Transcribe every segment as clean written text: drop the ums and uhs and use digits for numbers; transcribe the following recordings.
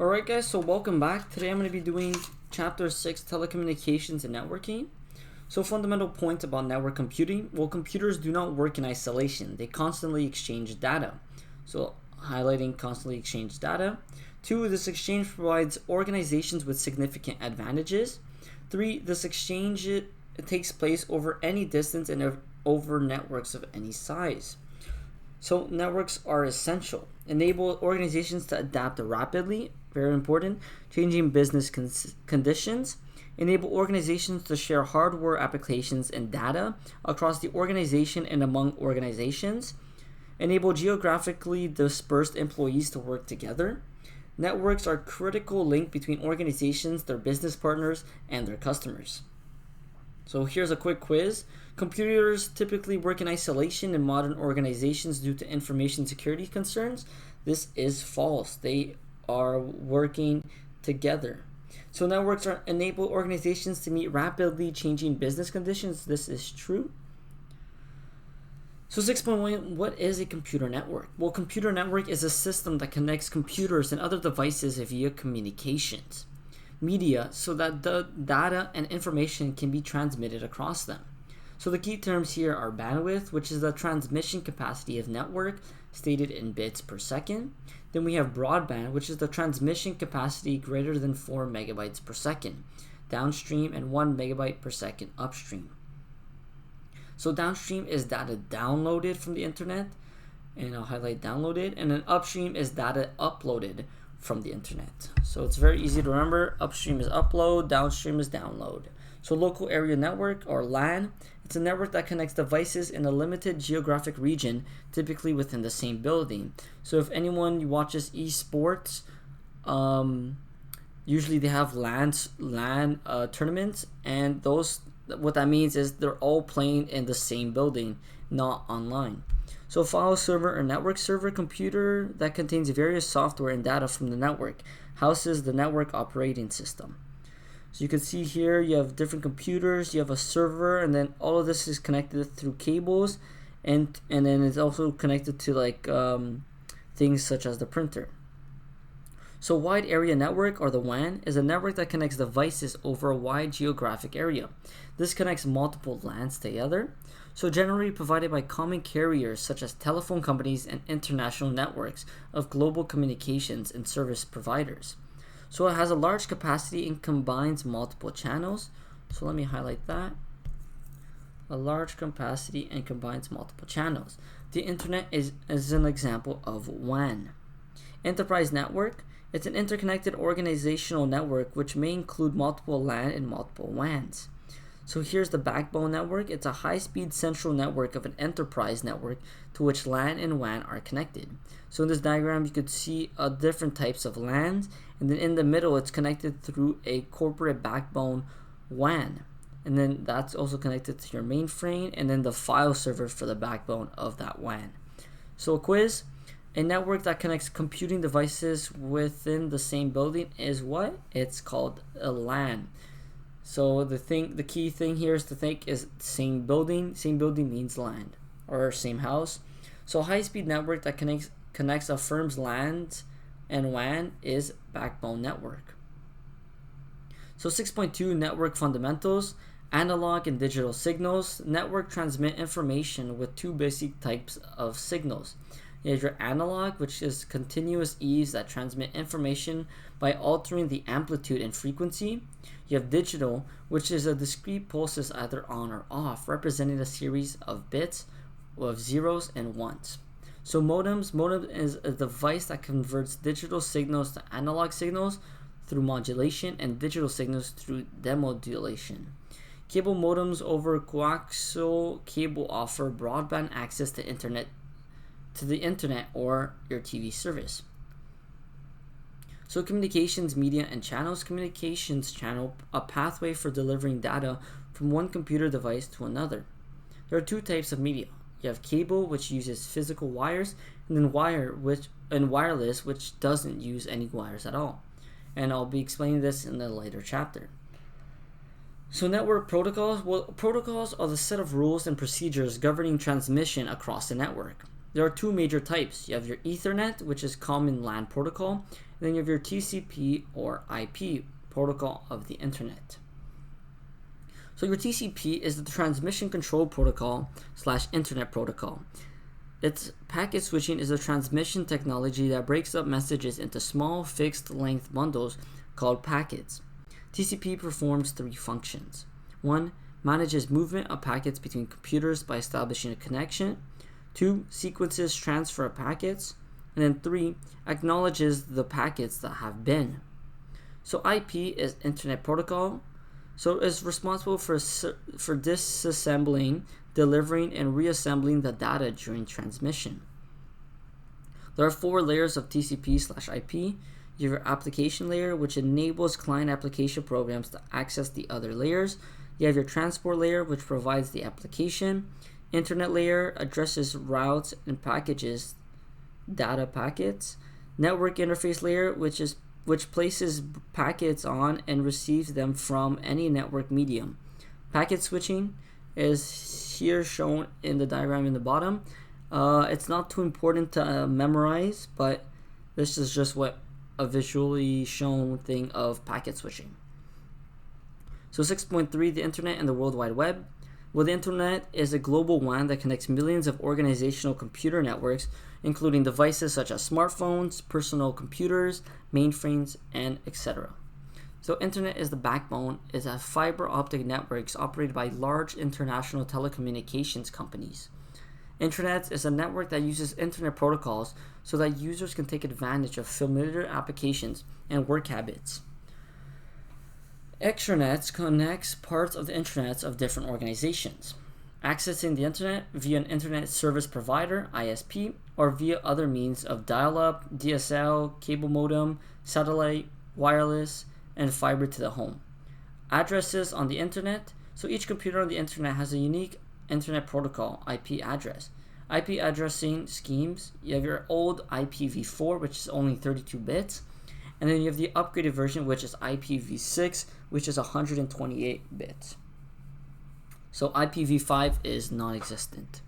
Alright guys, so welcome back. Today I'm going to be doing chapter 6, Telecommunications and Networking. So fundamental points about network computing. Well, computers do not work in isolation. They constantly exchange data. So highlighting constantly exchange data. 2, this exchange provides organizations with significant advantages. 3, this exchange it takes place over any distance and over networks of any size. So networks are essential. Enable organizations to adapt rapidly, very important, changing business conditions. Enable organizations to share hardware applications and data across the organization and among organizations. Enable geographically dispersed employees to work together. Networks are a critical link between organizations, their business partners, and their customers. So here's a quick quiz. Computers typically work in isolation in modern organizations due to information security concerns. This is false. They are working together. So networks enable organizations to meet rapidly changing business conditions. This is true. So 6.1, what is a computer network? Well, computer network is a system that connects computers and other devices via communications media so that the data and information can be transmitted across them. So the key terms here are bandwidth, which is the transmission capacity of network stated in bits per second. Then we have broadband, which is the transmission capacity greater than 4 megabytes per second downstream and 1 megabyte per second upstream. So downstream is data downloaded from the internet, and I'll highlight downloaded, and then upstream is data uploaded from the internet. So it's very easy to remember. Upstream is upload, downstream is download. So local area network, or LAN, it's a network that connects devices in a limited geographic region, typically within the same building. So if anyone watches esports, usually they have LAN tournaments, and those, what that means is they're all playing in the same building, not online. So file server or network server, computer that contains various software and data from the network, houses the network operating system. So you can see here you have different computers, you have a server, and then all of this is connected through cables, and then it's also connected to like things such as the printer. So wide area network, or the WAN, is a network that connects devices over a wide geographic area. This connects multiple LANs together. So generally provided by common carriers such as telephone companies and international networks of global communications and service providers. So it has a large capacity and combines multiple channels. So let me highlight that. A large capacity and combines multiple channels. The internet is an example of WAN. Enterprise network. It's an interconnected organizational network which may include multiple LAN and multiple WANs. So here's the backbone network. It's a high-speed central network of an enterprise network to which LAN and WAN are connected. So in this diagram, you could see different types of LANs, and then in the middle, it's connected through a corporate backbone WAN. And then that's also connected to your mainframe, and then the file server for the backbone of that WAN. So a quiz. A network that connects computing devices within the same building is what? It's called a LAN. So the key thing here is to think is same building. Same building means LAN, or same house. So high-speed network that connects a firm's LANs and WAN is backbone network. So 6.2, network fundamentals. Analog and digital signals. Network transmit information with two basic types of signals. You have your analog, which is continuous eaves that transmit information by altering the amplitude and frequency. You have digital, which is a discrete pulses either on or off, representing a series of bits of zeros and ones. So modem is a device that converts digital signals to analog signals through modulation and digital signals through demodulation. Cable modems over coaxial cable offer broadband access to the internet or your TV service. So communications, media, and channels. Communications channel, a pathway for delivering data from one computer device to another. There are two types of media. You have cable, which uses physical wires, and then wireless, which doesn't use any wires at all. And I'll be explaining this in a later chapter. So network protocols. Well, protocols are the set of rules and procedures governing transmission across the network. There are two major types. You have your Ethernet, which is common LAN protocol, then you have your TCP or IP, protocol of the internet. So your TCP is the transmission control protocol / internet protocol. Its packet switching is a transmission technology that breaks up messages into small fixed length bundles called packets. TCP performs 3 functions. 1. Manages movement of packets between computers by establishing a connection. 2. Sequences transfer of packets. And then 3. Acknowledges the packets that have been. So IP is Internet Protocol. So it's responsible for disassembling, delivering, and reassembling the data during transmission. There are 4 layers of TCP/IP. You have your application layer, which enables client application programs to access the other layers. You have your transport layer, which provides the application. Internet layer addresses routes and packages data packets. Network interface layer, which places packets on and receives them from any network medium. Packet switching is here shown in the diagram in the bottom. It's not too important to memorize, but this is just what a visually shown thing of packet switching. So 6.3, the Internet and the World Wide Web. Well, the Internet is a global WAN that connects millions of organizational computer networks, including devices such as smartphones, personal computers, mainframes, and etc. So Internet is the backbone, is a fiber optic networks operated by large international telecommunications companies. Internet is a network that uses Internet protocols so that users can take advantage of familiar applications and work habits. Extranet connects parts of the intranets of different organizations. Accessing the Internet via an Internet Service Provider, ISP, or via other means of dial-up, DSL, cable modem, satellite, wireless, and fiber to the home. Addresses on the Internet. So each computer on the Internet has a unique Internet Protocol, IP address. IP addressing schemes. You have your old IPv4, which is only 32 bits. And then you have the upgraded version, which is IPv6, which is 128 bits. So IPv5 is non-existent.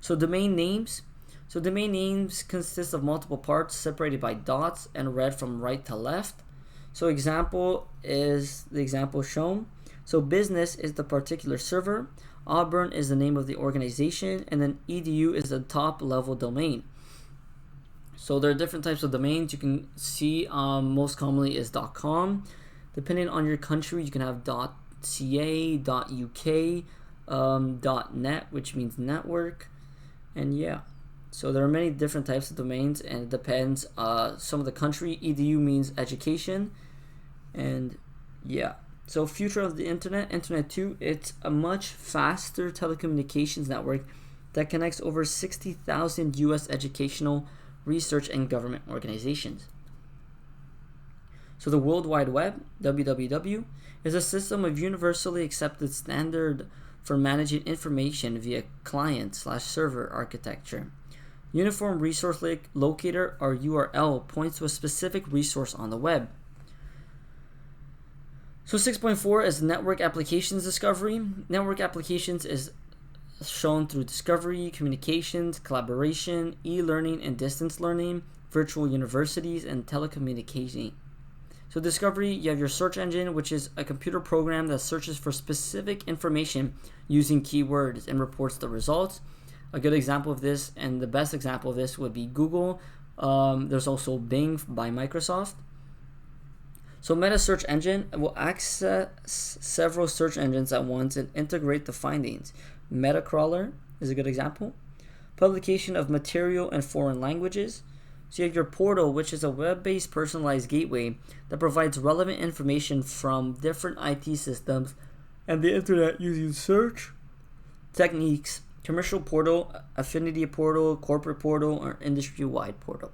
So domain names. So domain names consist of multiple parts separated by dots and read from right to left. So example is the example shown. So business is the particular server. Auburn is the name of the organization. And then edu is the top level domain. So there are different types of domains. You can see most commonly is .com. Depending on your country, you can have .ca, .uk, .net, which means network. And yeah, so there are many different types of domains, and it depends. Some of the country, edu means education. And yeah, so future of the Internet, Internet 2, it's a much faster telecommunications network that connects over 60,000 U.S. educational, research, and government organizations. So the World Wide Web, WWW, is a system of universally accepted standard for managing information via client/server architecture. Uniform Resource Locator, or URL, points to a specific resource on the web. So 6.4 is Network Applications Discovery. Network Applications is shown through discovery, communications, collaboration, e-learning and distance learning, virtual universities, and telecommunicating. So discovery, you have your search engine, which is a computer program that searches for specific information using keywords and reports the results. A good example of this, and the best example of this, would be Google. There's also Bing by Microsoft. So Meta Search Engine will access several search engines at once and integrate the findings. Metacrawler is a good example. Publication of material in foreign languages. So you have your portal, which is a web-based personalized gateway that provides relevant information from different IT systems and the Internet using search techniques, commercial portal, affinity portal, corporate portal, or industry-wide portal.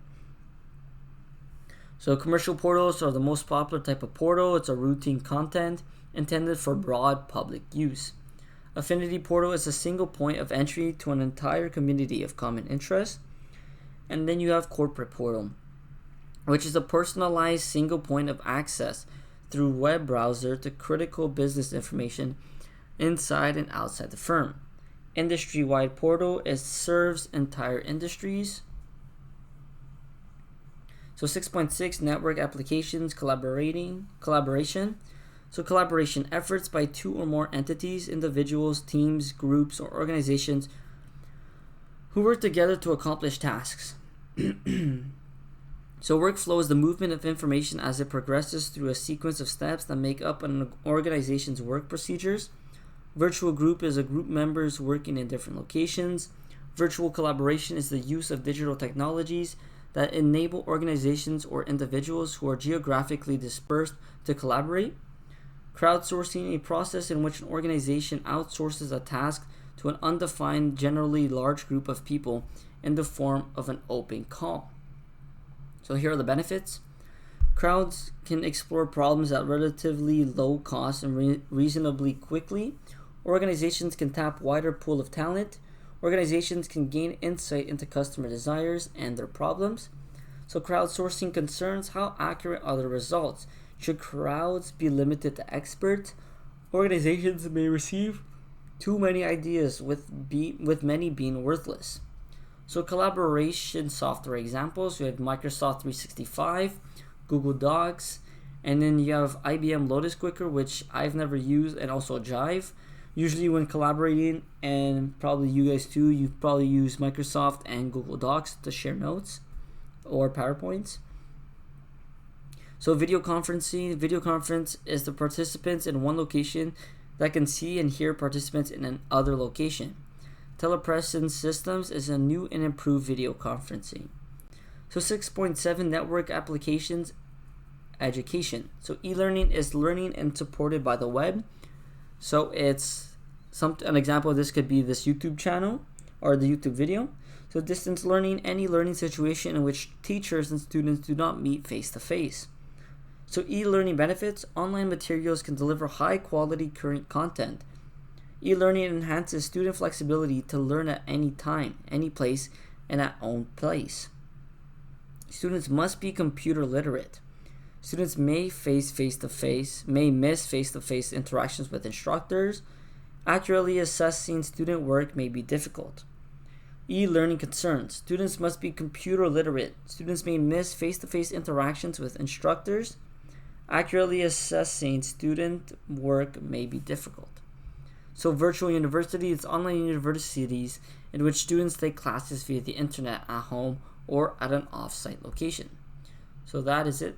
So commercial portals are the most popular type of portal. It's a routine content intended for broad public use. Affinity portal is a single point of entry to an entire community of common interest. And then you have corporate portal, which is a personalized single point of access through web browser to critical business information inside and outside the firm. Industry-wide portal serves entire industries. So 6.6, network applications, collaboration. So collaboration, efforts by two or more entities, individuals, teams, groups, or organizations who work together to accomplish tasks. So workflow is the movement of information as it progresses through a sequence of steps that make up an organization's work procedures. Virtual group is a group members working in different locations. Virtual collaboration is the use of digital technologies that enable organizations or individuals who are geographically dispersed to collaborate. Crowdsourcing, a process in which an organization outsources a task to an undefined, generally large group of people in the form of an open call. So here are the benefits. Crowds can explore problems at relatively low cost and reasonably quickly. Organizations can tap wider pool of talent. Organizations can gain insight into customer desires and their problems. So crowdsourcing concerns how accurate are the results. Should crowds be limited to experts? Organizations may receive too many ideas with many being worthless. So collaboration software examples, you have Microsoft 365, Google Docs, and then you have IBM Lotus Quicker, which I've never used, and also Jive. Usually when collaborating, and probably you guys too, you probably use Microsoft and Google Docs to share notes or PowerPoints. So video conference is the participants in one location that can see and hear participants in another location. Telepresence systems is a new and improved video conferencing. So 6.7, network applications, education. So e-learning is learning and supported by the web. So it's an example of this could be this YouTube channel or the YouTube video. So distance learning, any learning situation in which teachers and students do not meet face to face. So e-learning benefits, online materials can deliver high quality current content. E-learning enhances student flexibility to learn at any time, any place, and at own place. Students must be computer literate. Students may miss face-to-face interactions with instructors. Accurately assessing student work may be difficult. E-learning concerns. Students must be computer literate. Students may miss face-to-face interactions with instructors. Accurately assessing student work may be difficult. So virtual university, it's online universities in which students take classes via the internet at home or at an off-site location. So that is it